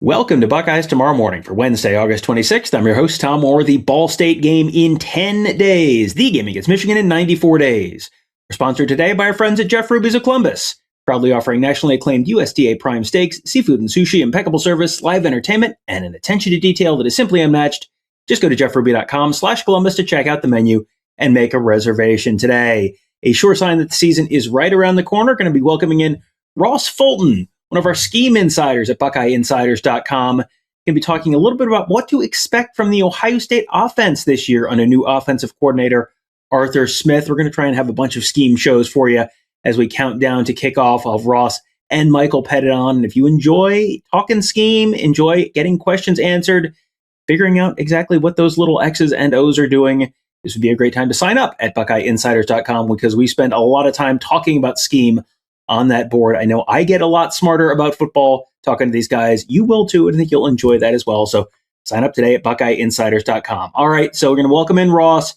Welcome to Buckeyes Tomorrow Morning for Wednesday, August 26th. I'm your host, Tom Moore. The Ball State game in 10 days. The game against Michigan in 94 days. We're sponsored today by our friends at Jeff Ruby's of Columbus, proudly offering nationally acclaimed U.S.D.A. prime steaks, seafood and sushi, impeccable service, live entertainment, and an attention to detail that is simply unmatched. Just go to jeffruby.com/Columbus to check out the menu and make a reservation today. A sure sign that the season is right around the corner. Going to be welcoming in Ross Fulton, one of our Scheme Insiders at BuckeyeInsiders.com. Going to be talking a little bit about what to expect from the Ohio State offense this year under new offensive coordinator Arthur Smith. We're going to try and have a bunch of scheme shows for you as we count down to kickoff of Ross and Michael Pettit on. And if you enjoy talking scheme, enjoy getting questions answered, figuring out exactly what those little X's and O's are doing, this would be a great time to sign up at BuckeyeInsiders.com because we spend a lot of time talking about scheme on that board. I know I get a lot smarter about football talking to these guys. You will too, and I think you'll enjoy that as well. So sign up today at BuckeyeInsiders.com. All right, so we're going to welcome in Ross.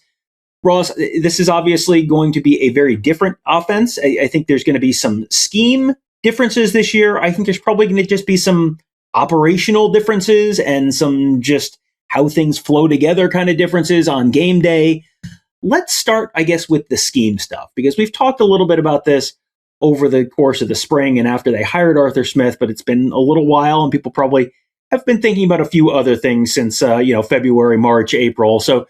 Ross, this is obviously going to be a very different offense. I think there's going to be some scheme differences this year. I think there's probably going to just be some operational differences and some just how things flow together kind of differences on game day. Let's start, I guess, with the scheme stuff, because we've talked a little bit about this over the course of the spring and after they hired Arthur Smith, but it's been a little while and people probably have been thinking about a few other things since, February, March, April. So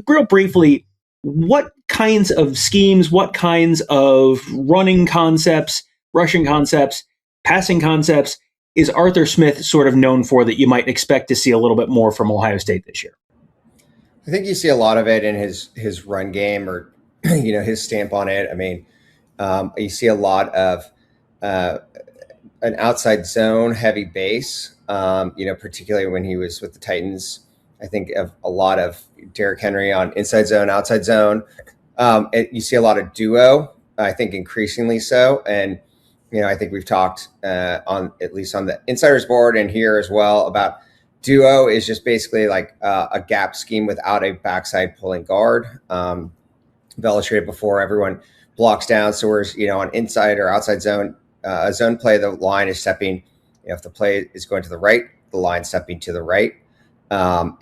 real briefly, what kinds of schemes, what kinds of running concepts, rushing concepts, passing concepts is Arthur Smith sort of known for that you might expect to see a little bit more from Ohio State this year? I think you see a lot of it in his run game or, his stamp on it. I mean, you see a lot of an outside zone heavy base, particularly when he was with the Titans. I think of a lot of Derrick Henry on inside zone, outside zone. You see a lot of duo, I think increasingly so. And, I think we've talked on at least on the Insiders board and here as well about duo is just basically like a gap scheme without a backside pulling guard. I've illustrated before, everyone blocks down. So whereas, on inside or outside zone, a zone play, the line is stepping. If the play is going to the right, the line stepping to the right. On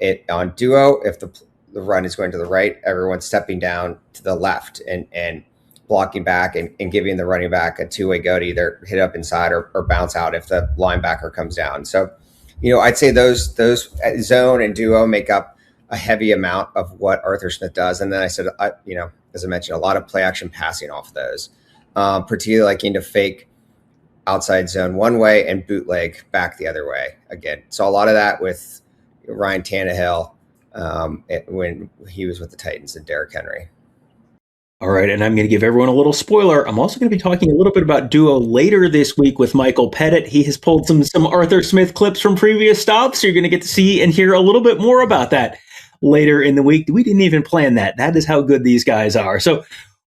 duo, if the run is going to the right, everyone's stepping down to the left and blocking back and giving the running back a two-way go to either hit up inside or bounce out if the linebacker comes down. So, I'd say those zone and duo make up a heavy amount of what Arthur Smith does. And then I said, as I mentioned, a lot of play action passing off those, particularly liking to fake outside zone one way and bootleg back the other way again. So a lot of that with Ryan Tannehill when he was with the Titans and Derrick Henry. All right, and I'm going to give everyone a little spoiler. I'm also going to be talking a little bit about duo later this week with Michael Pettit. He has pulled some Arthur Smith clips from previous stops, so you're going to get to see and hear a little bit more about that later in the week. We didn't even plan that. That is how good these guys are. So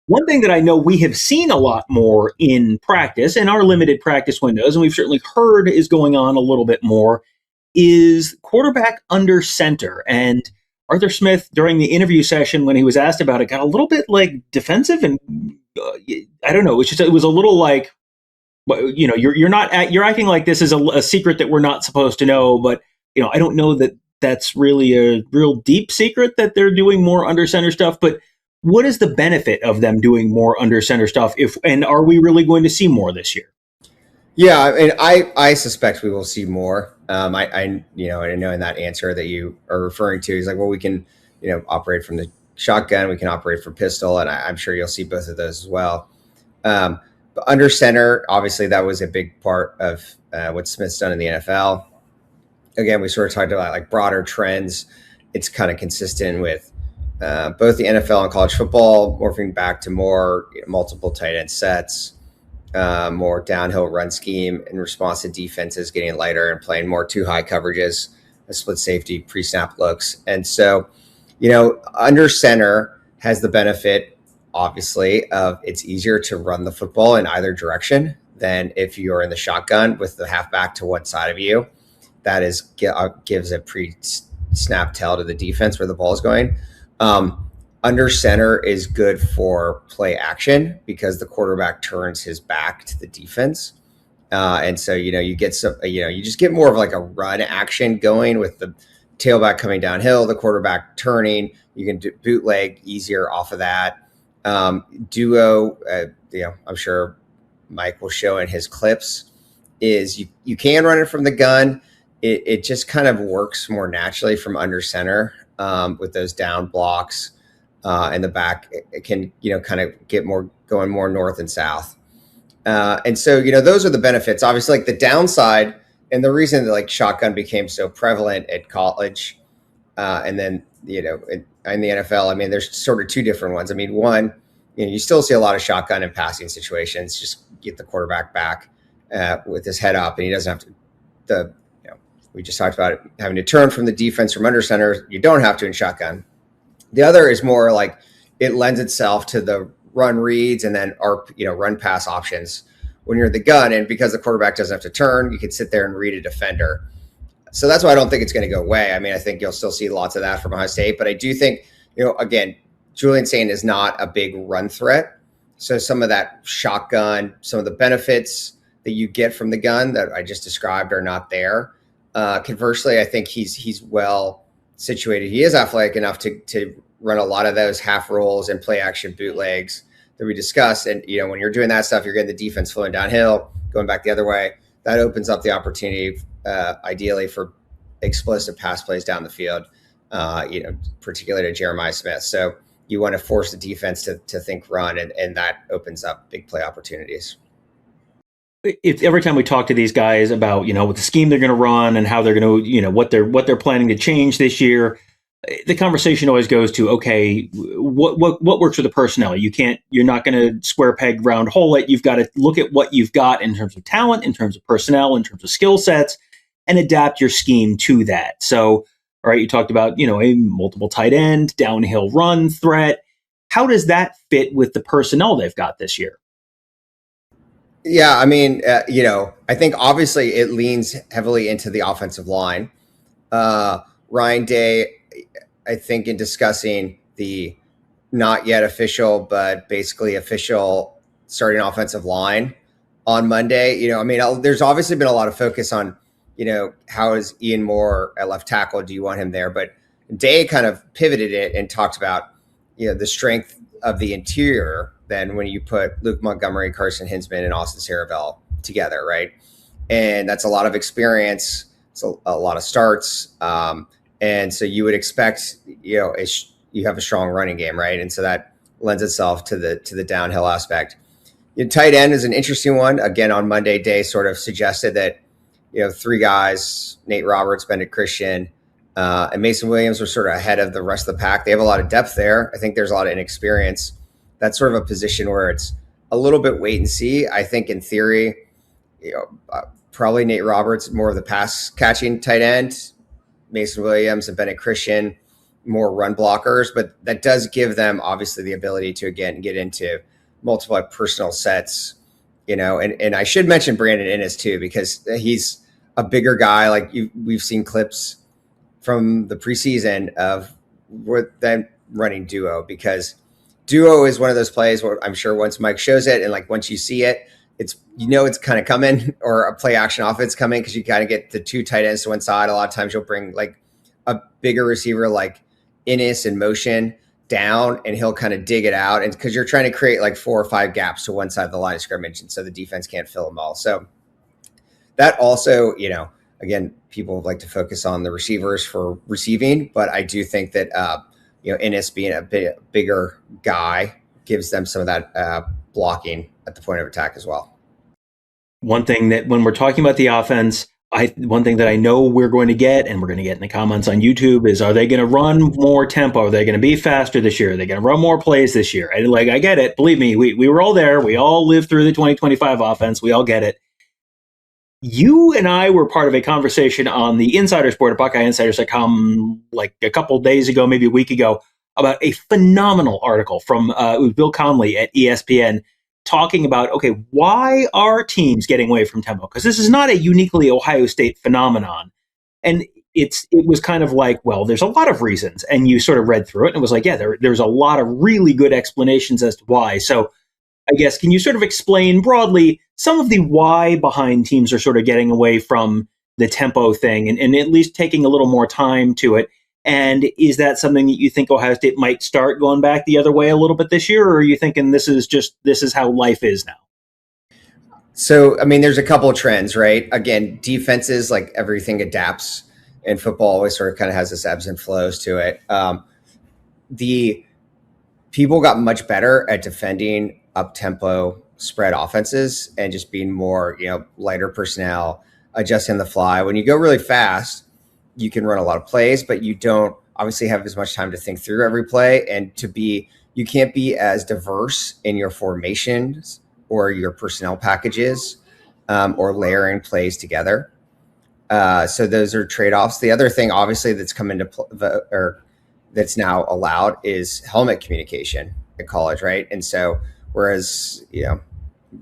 one thing that I know we have seen a lot more in practice, in our limited practice windows, and we've certainly heard is going on a little bit more, is quarterback under center. And Arthur Smith, during the interview session, when he was asked about it, got a little bit defensive, and I don't know. It was a little like, you're acting like this is a secret that we're not supposed to know. But I don't know that that's really a real deep secret that they're doing more under center stuff. But what is the benefit of them doing more under center stuff? And are we really going to see more this year? Yeah, I mean, I suspect we will see more. I know in that answer that you are referring to, he's like, well, we can, operate from the shotgun, we can operate from pistol, and I'm sure you'll see both of those as well. But under center, obviously, that was a big part of what Smith's done in the NFL. Again, we sort of talked about broader trends. It's kind of consistent with both the NFL and college football, morphing back to more multiple tight end sets. More downhill run scheme in response to defenses getting lighter and playing more too high coverages, a split safety, pre-snap looks. And so, under center has the benefit, obviously, of it's easier to run the football in either direction than if you're in the shotgun with the halfback to one side of you. That gives a pre-snap tell to the defense where the ball is going. Under center is good for play action because the quarterback turns his back to the defense. And so, you get some, you just get more of like a run action going with the tailback coming downhill, the quarterback turning. You can do bootleg easier off of that. Duo, I'm sure Mike will show in his clips, is you can run it from the gun. It just kind of works more naturally from under center with those down blocks. In the back, it can, kind of get more going more north and south. And so, those are the benefits. Obviously, like the downside, and the reason that like shotgun became so prevalent at college, and then in the NFL, I mean, there's sort of two different ones. I mean, one, you still see a lot of shotgun in passing situations. Just get the quarterback back with his head up, and he doesn't have to. We just talked about it, having to turn from the defense from under center. You don't have to in shotgun. The other is more like it lends itself to the run reads and then run pass options when you're the gun. And because the quarterback doesn't have to turn, you can sit there and read a defender. So that's why I don't think it's going to go away. I mean, I think you'll still see lots of that from Ohio State, but I do think, again, Julian Saint is not a big run threat. So some of that shotgun, some of the benefits that you get from the gun that I just described are not there. Conversely, I think he's well situated. He is athletic enough to run a lot of those half rolls and play action bootlegs that we discussed. And, when you're doing that stuff, you're getting the defense flowing downhill, going back the other way. That opens up the opportunity, ideally, for explosive pass plays down the field, particularly to Jeremiah Smith. So you want to force the defense to think run, and that opens up big play opportunities. If every time we talk to these guys about, what the scheme they're going to run and how they're going to, what they're planning to change this year, the conversation always goes to, okay, what works for the personnel? You're not going to square peg round hole it. You've got to look at what you've got in terms of talent, in terms of personnel, in terms of skill sets, and adapt your scheme to that. So, all right, you talked about, a multiple tight end, downhill run threat. How does that fit with the personnel they've got this year? Yeah, I mean, I think obviously it leans heavily into the offensive line. Ryan Day, I think, in discussing the not yet official, but basically official starting offensive line on Monday, there's obviously been a lot of focus on, how is Ian Moore at left tackle? Do you want him there? But Day kind of pivoted it and talked about, the strength of the interior than when you put Luke Montgomery, Carson Hinsman, and Austin Saravel together, right? And that's a lot of experience. It's a lot of starts. And so you would expect, you have a strong running game, right? And so that lends itself to the downhill aspect. Tight end is an interesting one. Again, on Monday, Day sort of suggested that, three guys, Nate Roberts, Bennett Christian, and Mason Williams were sort of ahead of the rest of the pack. They have a lot of depth there. I think there's a lot of inexperience. That's sort of a position where it's a little bit wait and see. I think in theory, probably Nate Roberts, more of the pass catching tight end, Mason Williams and Bennett Christian, more run blockers, but that does give them obviously the ability to, again, get into multiple personal sets, and I should mention Brandon Innes too, because he's a bigger guy. Like we've seen clips from the preseason of them running duo, because duo is one of those plays where I'm sure once Mike shows it, and like once you see it, it's it's kind of coming, or a play action offense coming, because you kind of get the two tight ends to one side. A lot of times you'll bring like a bigger receiver like Innis in motion down, and he'll kind of dig it out, and because you're trying to create like 4 or 5 gaps to one side of the line of scrimmage, and so the defense can't fill them all. So that also, again, people like to focus on the receivers for receiving, but I do think that Innis being a bigger guy gives them some of that blocking at the point of attack as well. One thing that when we're talking about the offense, one thing that I know we're going to get, and we're going to get in the comments on YouTube, is, are they going to run more tempo? Are they going to be faster this year? Are they going to run more plays this year? And I get it. Believe me, we were all there. We all lived through the 2025 offense. We all get it. You and I were part of a conversation on the Insider Sport at BuckeyeInsiders.com like a couple of days ago, maybe a week ago, about a phenomenal article from Bill Conley at ESPN talking about, okay, why are teams getting away from tempo? Because this is not a uniquely Ohio State phenomenon. And it was kind of like, well, there's a lot of reasons. And you sort of read through it and it was like, yeah, there's a lot of really good explanations as to why. So I guess, can you sort of explain broadly some of the why behind teams are sort of getting away from the tempo thing and at least taking a little more time to it? And is that something that you think Ohio State might start going back the other way a little bit this year, or are you thinking this is how life is now? So, I mean, there's a couple of trends, right? Again, defenses, like everything adapts, and football always sort of kind of has this ebbs and flows to it. The people got much better at defending up tempo spread offenses and just being more, lighter personnel, adjusting the fly. When you go really fast, you can run a lot of plays, but you don't obviously have as much time to think through every play and you can't be as diverse in your formations or your personnel packages or layering plays together. So those are trade-offs. The other thing, obviously, that's come into or that's now allowed is helmet communication at college, right? And so whereas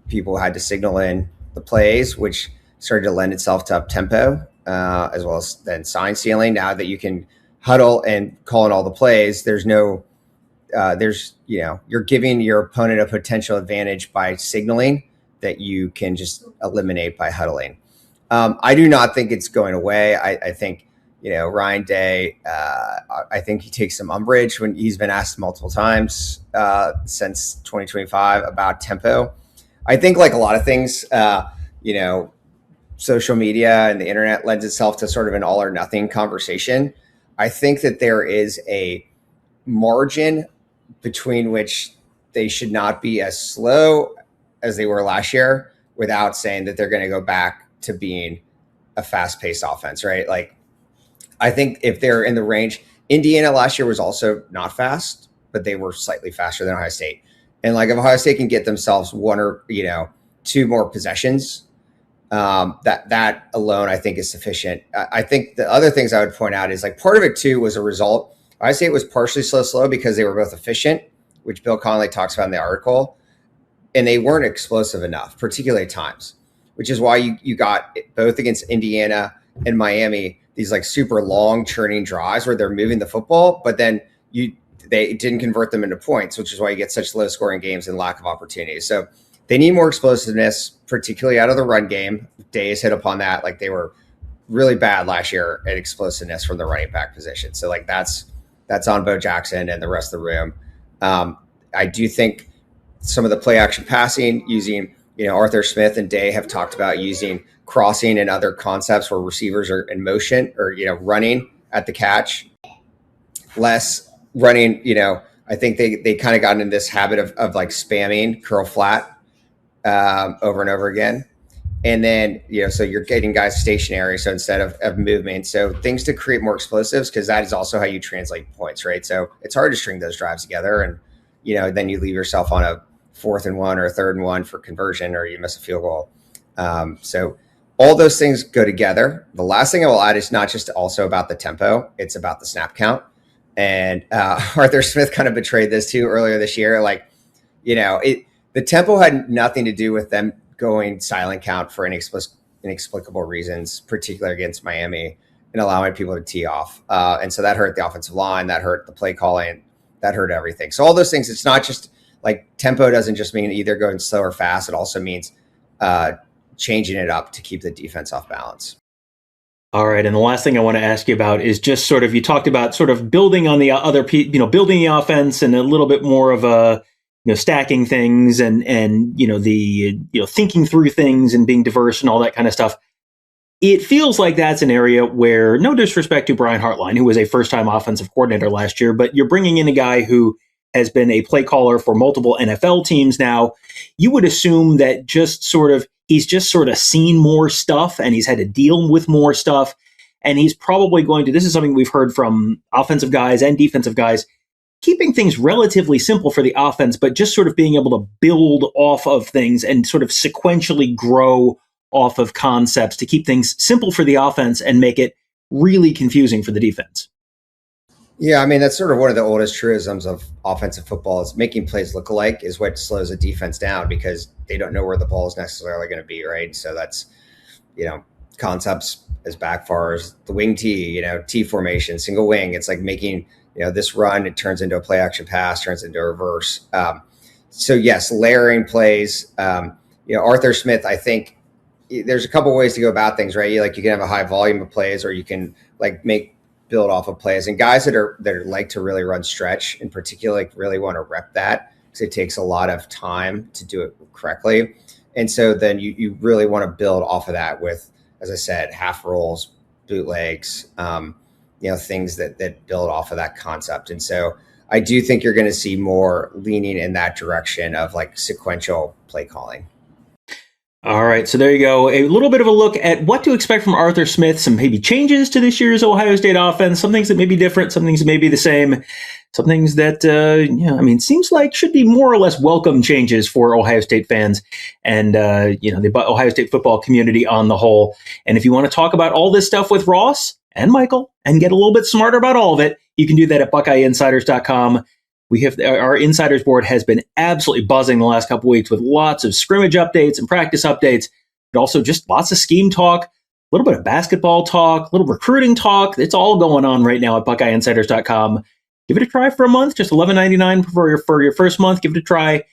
people had to signal in the plays, which started to lend itself to up tempo, as well as then sign stealing. Now that you can huddle and call in all the plays, you're giving your opponent a potential advantage by signaling that you can just eliminate by huddling. I do not think it's going away. I think, Ryan Day, I think he takes some umbrage when he's been asked multiple times since 2025 about tempo. I think like a lot of things, social media and the internet lends itself to sort of an all or nothing conversation. I think that there is a margin between which they should not be as slow as they were last year without saying that they're going to go back to being a fast-paced offense, right? Like, I think if they're in the range, Indiana last year was also not fast, but they were slightly faster than Ohio State. And like if Ohio State can get themselves one or two more possessions, that alone I think is sufficient. I think the other things I would point out is like part of it too was a result. Ohio State was partially slow because they were both efficient, which Bill Connolly talks about in the article, and they weren't explosive enough, particularly at times, which is why you got both against Indiana and Miami these like super long churning drives where they're moving the football, but then they didn't convert them into points, which is why you get such low scoring games and lack of opportunities. So they need more explosiveness, particularly out of the run game. Days hit upon that. Like they were really bad last year at explosiveness from the running back position. So like that's on Bo Jackson and the rest of the room. I do think some of the play action passing using, Arthur Smith and Day have talked about using crossing and other concepts where receivers are in motion or, running at the catch, less running, I think they kind of gotten in this habit of like spamming curl flat over and over again. And then, so you're getting guys stationary. So instead of movement, so things to create more explosives, because that is also how you translate points, right? So it's hard to string those drives together. And, then you leave yourself on a 4th and 1 or a 3rd and 1 for conversion, or you miss a field goal. So all those things go together. The last thing I will add is not just also about the tempo, it's about the snap count. And Arthur Smith kind of betrayed this too earlier this year. Like, the tempo had nothing to do with them going silent count for inexplicable reasons, particularly against Miami, and allowing people to tee off. And so that hurt the offensive line, that hurt the play calling, that hurt everything. So all those things, it's not just like tempo doesn't just mean either going slow or fast. It also means changing it up to keep the defense off balance. All right, and the last thing I want to ask you about is just sort of, you talked about sort of building on the other, building the offense and a little bit more of a, stacking things and the thinking through things and being diverse and all that kind of stuff. It feels like that's an area where, no disrespect to Brian Hartline, who was a first-time offensive coordinator last year, but you're bringing in a guy who has been a play caller for multiple NFL teams now. You would assume that he's just sort of seen more stuff and he's had to deal with more stuff. And he's probably going to, this is something we've heard from offensive guys and defensive guys, keeping things relatively simple for the offense, but just sort of being able to build off of things and sort of sequentially grow off of concepts to keep things simple for the offense and make it really confusing for the defense. Yeah, I mean, that's sort of one of the oldest truisms of offensive football is making plays look alike is what slows a defense down because they don't know where the ball is necessarily going to be, right? So that's, concepts as back far as the wing T, T formation, single wing. It's like making, this run, it turns into a play action pass, turns into a reverse. so yes, layering plays. Arthur Smith, I think there's a couple ways to go about things, right? You can have a high volume of plays, or you can build off of plays. And guys that are like to really run stretch in particular, really want to rep that, because it takes a lot of time to do it correctly. And so then you really want to build off of that with, as I said, half rolls, bootlegs, things that build off of that concept. And so I do think you're going to see more leaning in that direction of sequential play calling. All right, so there you go. A little bit of a look at what to expect from Arthur Smith, some maybe changes to this year's Ohio State offense, some things that may be different, some things that may be the same, some things that, seems like should be more or less welcome changes for Ohio State fans and, the Ohio State football community on the whole. And if you want to talk about all this stuff with Ross and Michael and get a little bit smarter about all of it, you can do that at BuckeyeInsiders.com. Our insiders board has been absolutely buzzing the last couple of weeks with lots of scrimmage updates and practice updates, but also just lots of scheme talk, a little bit of basketball talk, a little recruiting talk. It's all going on right now at BuckeyeInsiders.com. Give it a try for a month, just $11.99 for your first month. Give it a try.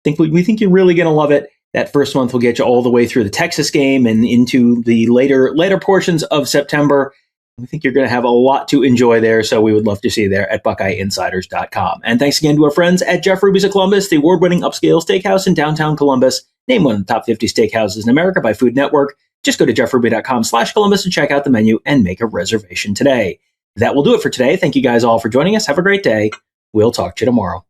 We think you're really going to love it. That first month will get you all the way through the Texas game and into the later portions of September. We think you're going to have a lot to enjoy there, so we would love to see you there at BuckeyeInsiders.com. And thanks again to our friends at Jeff Ruby's of Columbus, the award-winning upscale steakhouse in downtown Columbus, named one of the top 50 steakhouses in America by Food Network. Just go to jeffruby.com/Columbus and check out the menu and make a reservation today. That will do it for today. Thank you guys all for joining us. Have a great day. We'll talk to you tomorrow.